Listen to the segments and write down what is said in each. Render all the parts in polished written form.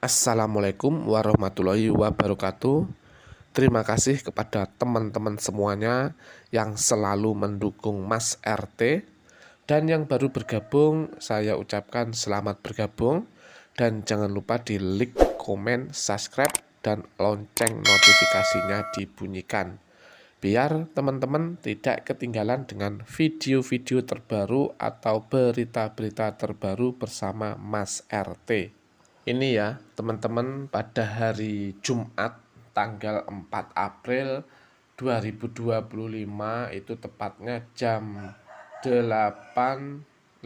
Assalamualaikum warahmatullahi wabarakatuh. Terima kasih kepada teman-teman semuanya yang selalu mendukung Mas RT. Dan yang baru bergabung, saya ucapkan selamat bergabung. Dan jangan lupa di like, komen, subscribe, dan lonceng notifikasinya dibunyikan, biar teman-teman tidak ketinggalan dengan video-video terbaru atau berita-berita terbaru bersama Mas RT. Ini ya teman-teman, pada hari Jumat tanggal 4 April 2025 itu tepatnya jam 8.59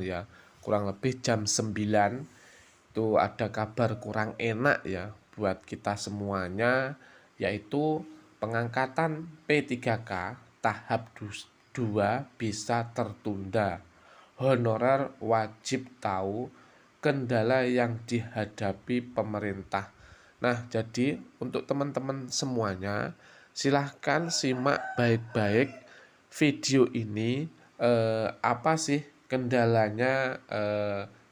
ya, kurang lebih jam 9, itu ada kabar kurang enak ya buat kita semuanya, yaitu pengangkatan P3K tahap 2 bisa tertunda. Honorer wajib tahu kendala yang dihadapi pemerintah. Nah, jadi untuk teman-teman semuanya, silahkan simak baik-baik video ini. Apa sih kendalanya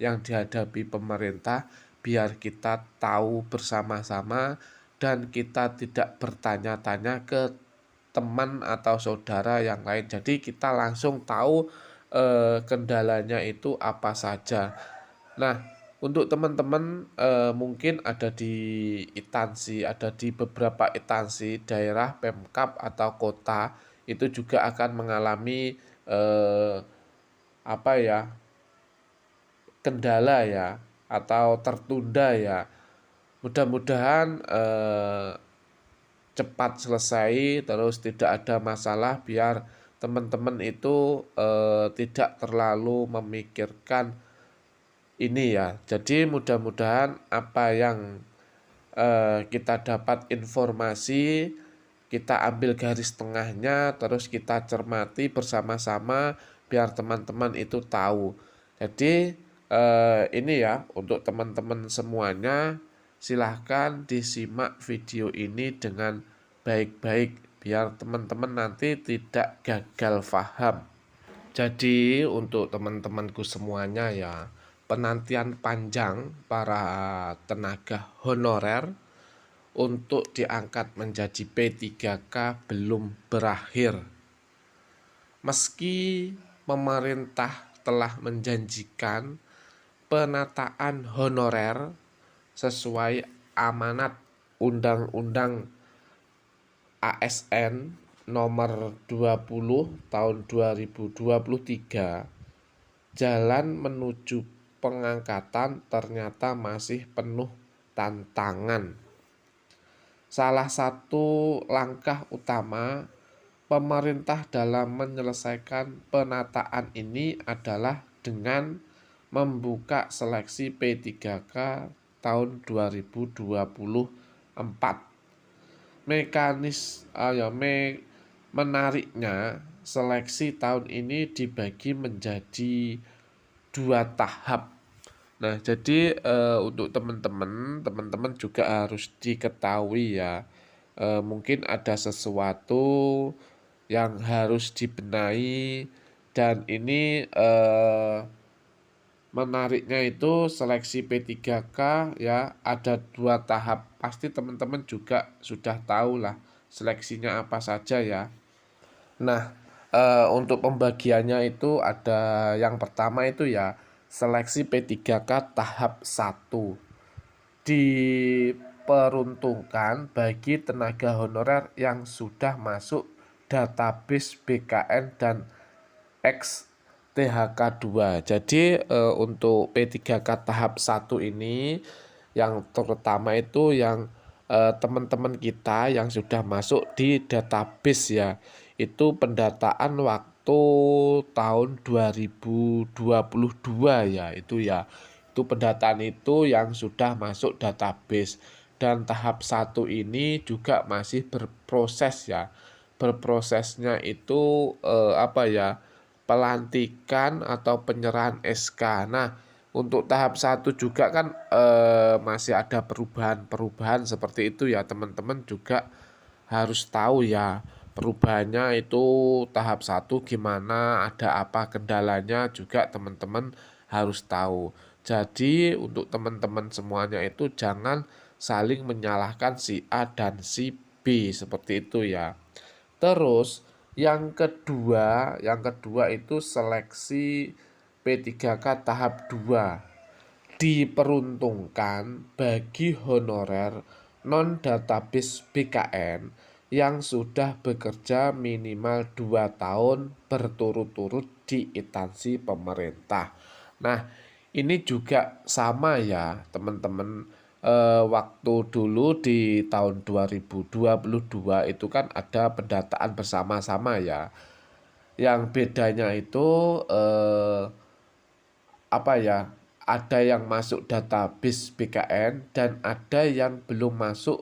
yang dihadapi pemerintah, biar kita tahu bersama-sama dan kita tidak bertanya-tanya ke teman atau saudara yang lain. Jadi kita langsung tahu kendalanya itu apa saja. Nah, untuk teman-teman mungkin ada di instansi, ada di beberapa instansi daerah, Pemkab atau kota, itu juga akan mengalami apa ya, kendala ya, atau tertunda ya. Mudah-mudahan cepat selesai, terus tidak ada masalah, biar teman-teman itu tidak terlalu memikirkan ini ya. Jadi mudah-mudahan apa yang kita dapat informasi, kita ambil garis tengahnya, terus kita cermati bersama-sama biar teman-teman itu tahu. Jadi ini ya untuk teman-teman semuanya, silahkan disimak video ini dengan baik-baik biar teman-teman nanti tidak gagal paham. Jadi untuk teman-temanku semuanya ya, penantian panjang para tenaga honorer untuk diangkat menjadi P3K belum berakhir. Meski pemerintah telah menjanjikan penataan honorer sesuai amanat Undang-Undang ASN nomor 20 tahun 2023, jalan menuju pengangkatan ternyata masih penuh tantangan. Salah satu langkah utama pemerintah dalam menyelesaikan penataan ini adalah dengan membuka seleksi P3K tahun 2024. Menariknya, seleksi tahun ini dibagi menjadi 2 tahap. Nah, jadi untuk teman-teman juga harus diketahui ya, mungkin ada sesuatu yang harus dibenahi, dan ini menariknya itu seleksi P3K ya ada 2 tahap. Pasti teman-teman juga sudah tahu lah seleksinya apa saja ya. Nah, untuk pembagiannya itu ada yang pertama itu ya seleksi P3K tahap 1. Diperuntukkan bagi tenaga honorer yang sudah masuk database BKN dan THK2. Jadi untuk P3K tahap 1 ini yang terutama itu yang teman-teman kita yang sudah masuk di database ya. Itu pendataan waktu tahun 2022 ya, itu ya. Itu pendataan itu yang sudah masuk database, dan tahap 1 ini juga masih berproses ya. Berprosesnya itu apa ya? Pelantikan atau penyerahan SK. Nah, untuk tahap 1 juga kan masih ada perubahan-perubahan seperti itu ya, teman-teman juga harus tahu ya perubahannya itu tahap 1 gimana, ada apa kendalanya juga teman-teman harus tahu. Jadi untuk teman-teman semuanya itu jangan saling menyalahkan si A dan si B seperti itu ya. Terus yang kedua itu seleksi P3K tahap 2 diperuntukkan bagi honorer non-database BKN yang sudah bekerja minimal 2 tahun berturut-turut di instansi pemerintah. Nah, ini juga sama ya teman-teman. Waktu dulu di tahun 2022 itu kan ada pendataan bersama-sama ya. Yang bedanya itu apa ya, ada yang masuk database BKN dan ada yang belum masuk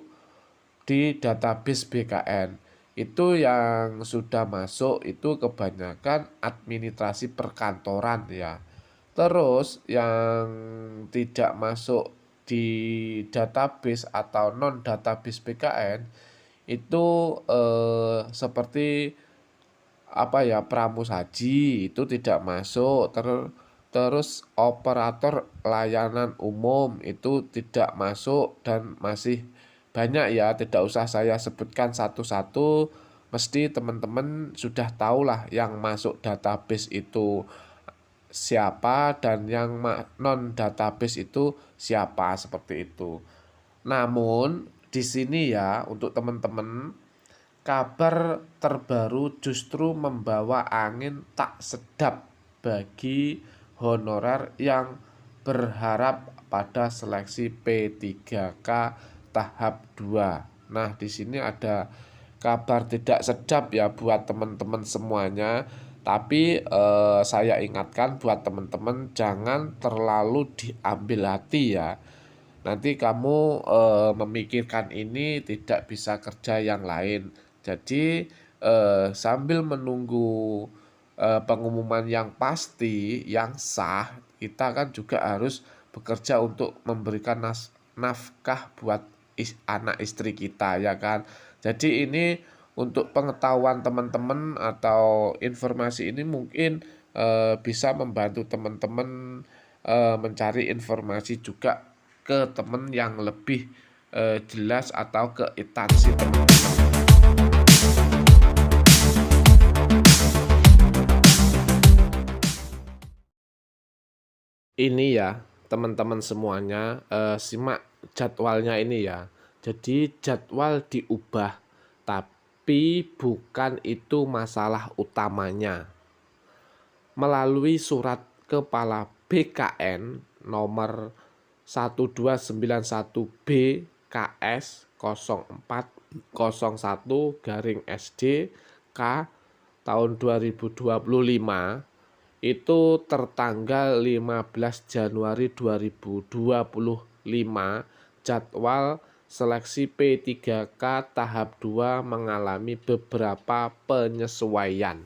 di database BKN. Itu yang sudah masuk itu kebanyakan administrasi perkantoran ya. Terus yang tidak masuk di database atau non database BKN itu seperti apa ya, pramusaji itu tidak masuk. Terus operator layanan umum itu tidak masuk dan masih banyak ya, tidak usah saya sebutkan satu-satu, mesti teman-teman sudah tahulah yang masuk database itu siapa dan yang non database itu siapa, seperti itu. Namun di sini ya untuk teman-teman, kabar terbaru justru membawa angin tak sedap bagi honorer yang berharap pada seleksi P3K tahap 2. Nah, di sini ada kabar tidak sedap ya buat teman-teman semuanya. Tapi saya ingatkan buat teman-teman jangan terlalu diambil hati ya. Nanti kamu memikirkan ini tidak bisa kerja yang lain. Jadi sambil menunggu pengumuman yang pasti, yang sah, kita kan juga harus bekerja untuk memberikan nafkah buat anak istri kita ya kan. Jadi ini untuk pengetahuan teman-teman atau informasi ini mungkin bisa membantu teman-teman mencari informasi juga ke teman yang lebih jelas atau ke instansi teman-teman. Ini ya teman-teman semuanya, simak jadwalnya ini ya. Jadi jadwal diubah, tapi bukan itu masalah utamanya. Melalui surat Kepala BKN nomor 1291 BKS 0401/SD K tahun 2025 itu tertanggal 15 Januari 2025, jadwal seleksi P3K tahap 2 mengalami beberapa penyesuaian.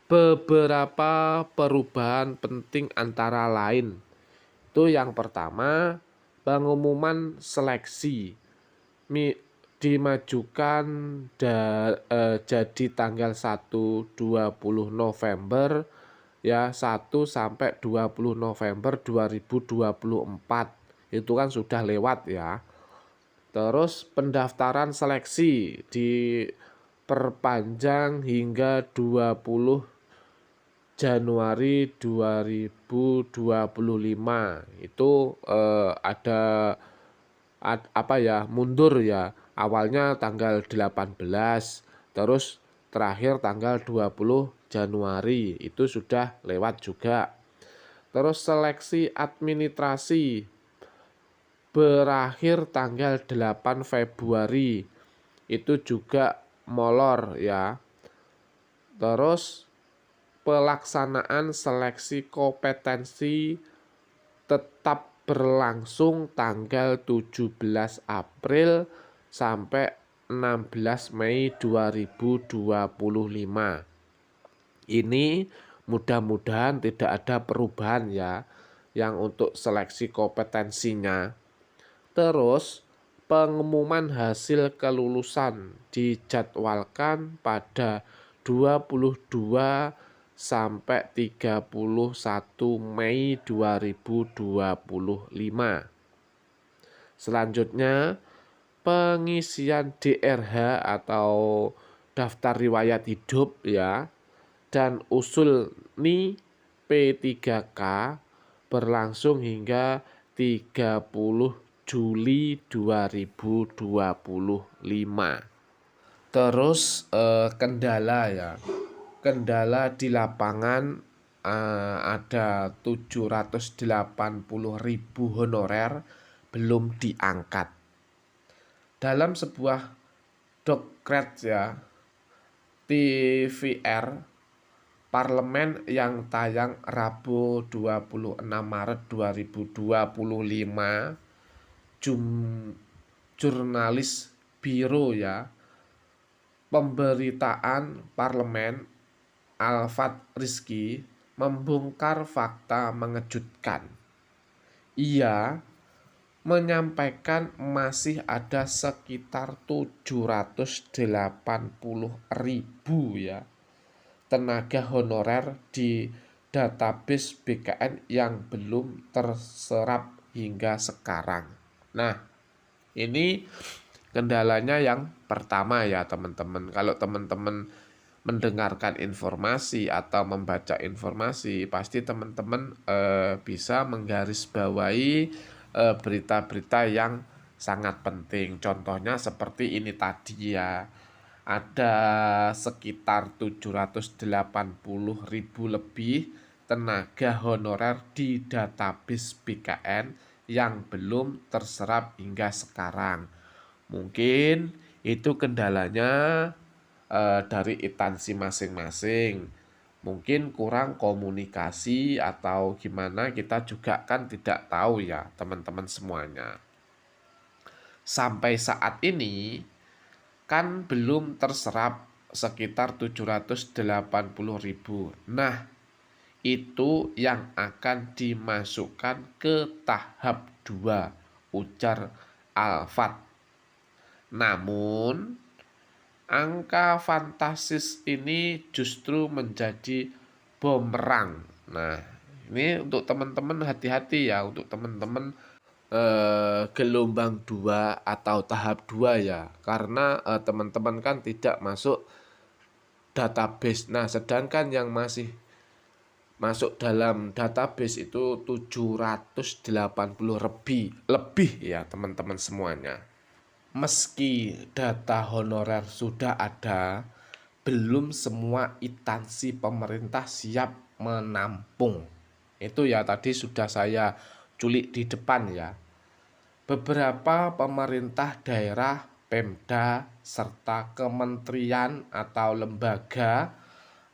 Beberapa perubahan penting antara lain itu yang pertama, pengumuman seleksi dimajukan jadi tanggal 1-20 November ya, 1 sampai 20 November 2024. Itu kan sudah lewat ya. Terus pendaftaran seleksi diperpanjang hingga 20 Januari 2025. Itu ada apa ya, mundur ya. Awalnya tanggal 18, terus terakhir tanggal 20 Januari. Itu sudah lewat juga. Terus seleksi administrasi berakhir tanggal 8 Februari. Itu juga molor ya. Terus pelaksanaan seleksi kompetensi tetap berlangsung tanggal 17 April sampai 16 Mei 2025. Ini mudah-mudahan tidak ada perubahan ya yang untuk seleksi kompetensinya. Terus pengumuman hasil kelulusan dijadwalkan pada 22 sampai 31 Mei 2025. Selanjutnya, pengisian DRH atau daftar riwayat hidup ya dan usul NI P3K berlangsung hingga 30 Juli 2025. Terus kendala ya. Kendala di lapangan ada 780.000 honorer belum diangkat. Dalam sebuah dokret ya TVR Parlemen yang tayang Rabu 26 Maret 2025, jurnalis Biro ya Pemberitaan Parlemen Alfat Rizky membongkar fakta mengejutkan. Ia menyampaikan masih ada sekitar 780.000 ya tenaga honorer di database BKN yang belum terserap hingga sekarang. Nah, ini kendalanya yang pertama ya teman-teman. Kalau teman-teman mendengarkan informasi atau membaca informasi, pasti teman-teman bisa menggarisbawahi berita-berita yang sangat penting. Contohnya seperti ini tadi ya. Ada sekitar 780.000 lebih tenaga honorer di database BKN yang belum terserap hingga sekarang. Mungkin itu kendalanya dari instansi masing-masing. Mungkin kurang komunikasi atau gimana, kita juga kan tidak tahu ya teman-teman semuanya. Sampai saat ini kan belum terserap sekitar 780.000. Nah, itu yang akan dimasukkan ke tahap 2, ujar Alfat. Namun, angka fantastis ini justru menjadi bumerang. Nah, ini untuk teman-teman hati-hati ya, untuk teman-teman gelombang 2 atau tahap 2 ya, karena teman-teman kan tidak masuk database. Nah, sedangkan yang masih masuk dalam database itu 780 lebih ya teman-teman semuanya. Meski data honorer sudah ada, belum semua instansi pemerintah siap menampung. Itu ya tadi sudah saya culik di depan ya. Beberapa pemerintah daerah, Pemda, serta kementerian atau lembaga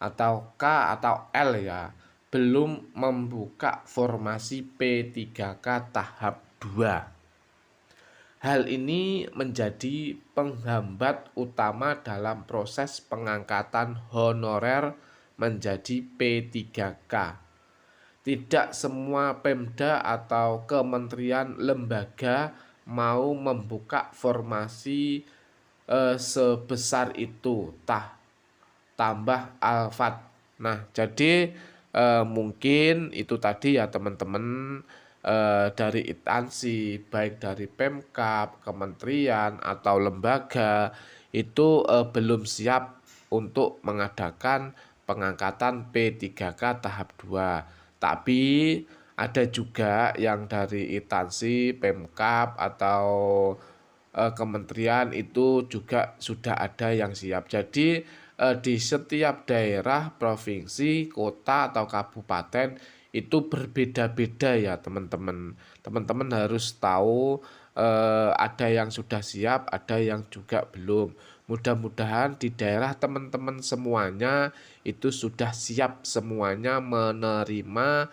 atau K atau L ya belum membuka formasi P3K tahap 2. Hal ini menjadi penghambat utama dalam proses pengangkatan honorer menjadi P3K. Tidak semua Pemda atau kementerian lembaga mau membuka formasi sebesar itu, tambah Alfat. Nah, jadi mungkin itu tadi ya teman-teman, dari instansi baik dari Pemkab, kementerian atau lembaga itu belum siap untuk mengadakan pengangkatan P3K tahap 2. Tapi ada juga yang dari instansi Pemkab atau kementerian itu juga sudah ada yang siap. Jadi di setiap daerah, provinsi, kota atau kabupaten itu berbeda-beda ya teman-teman. Teman-teman harus tahu ada yang sudah siap, ada yang juga belum. Mudah-mudahan di daerah teman-teman semuanya itu sudah siap semuanya menerima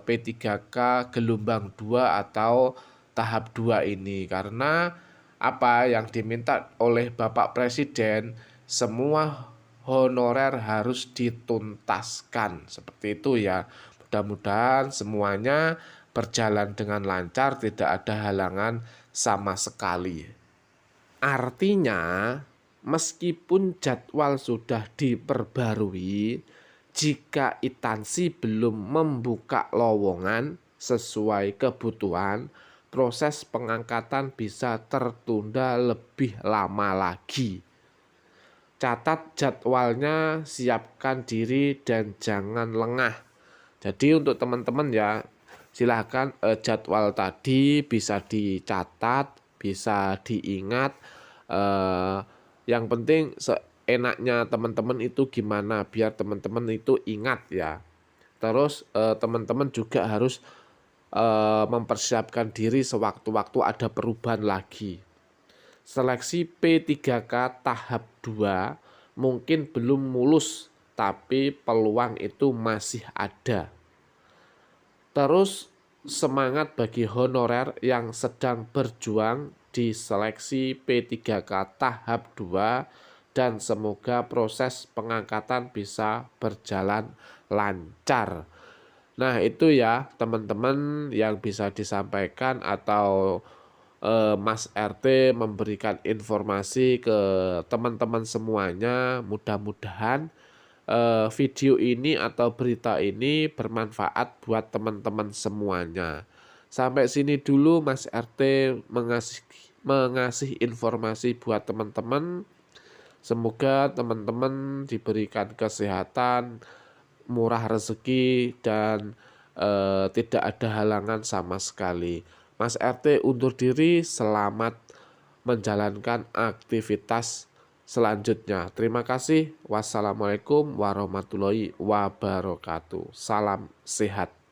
P3K gelombang 2 atau tahap 2 ini. Karena apa yang diminta oleh Bapak Presiden, semua honorer harus dituntaskan. Seperti itu ya. Mudah-mudahan semuanya berjalan dengan lancar, tidak ada halangan sama sekali. Artinya, meskipun jadwal sudah diperbarui, jika instansi belum membuka lowongan sesuai kebutuhan, proses pengangkatan bisa tertunda lebih lama lagi. Catat jadwalnya, siapkan diri dan jangan lengah. Jadi untuk teman-teman ya, silahkan jadwal tadi bisa dicatat, bisa diingat. Yang penting enaknya teman-teman itu gimana biar teman-teman itu ingat ya. Terus teman-teman juga harus mempersiapkan diri sewaktu-waktu ada perubahan lagi. Seleksi P3K tahap 2 mungkin belum mulus, tapi peluang itu masih ada. Terus semangat bagi honorer yang sedang berjuang di seleksi P3K tahap 2 dan semoga proses pengangkatan bisa berjalan lancar. Nah, itu ya teman-teman yang bisa disampaikan atau Mas RT memberikan informasi ke teman-teman semuanya. Mudah-mudahan video ini atau berita ini bermanfaat buat teman-teman semuanya. Sampai sini dulu Mas RT mengasih informasi buat teman-teman. Semoga teman-teman diberikan kesehatan, murah rezeki, dan tidak ada halangan sama sekali. Mas RT undur diri, selamat menjalankan aktivitas selanjutnya. Terima kasih. Wassalamualaikum warahmatullahi wabarakatuh. Salam sehat.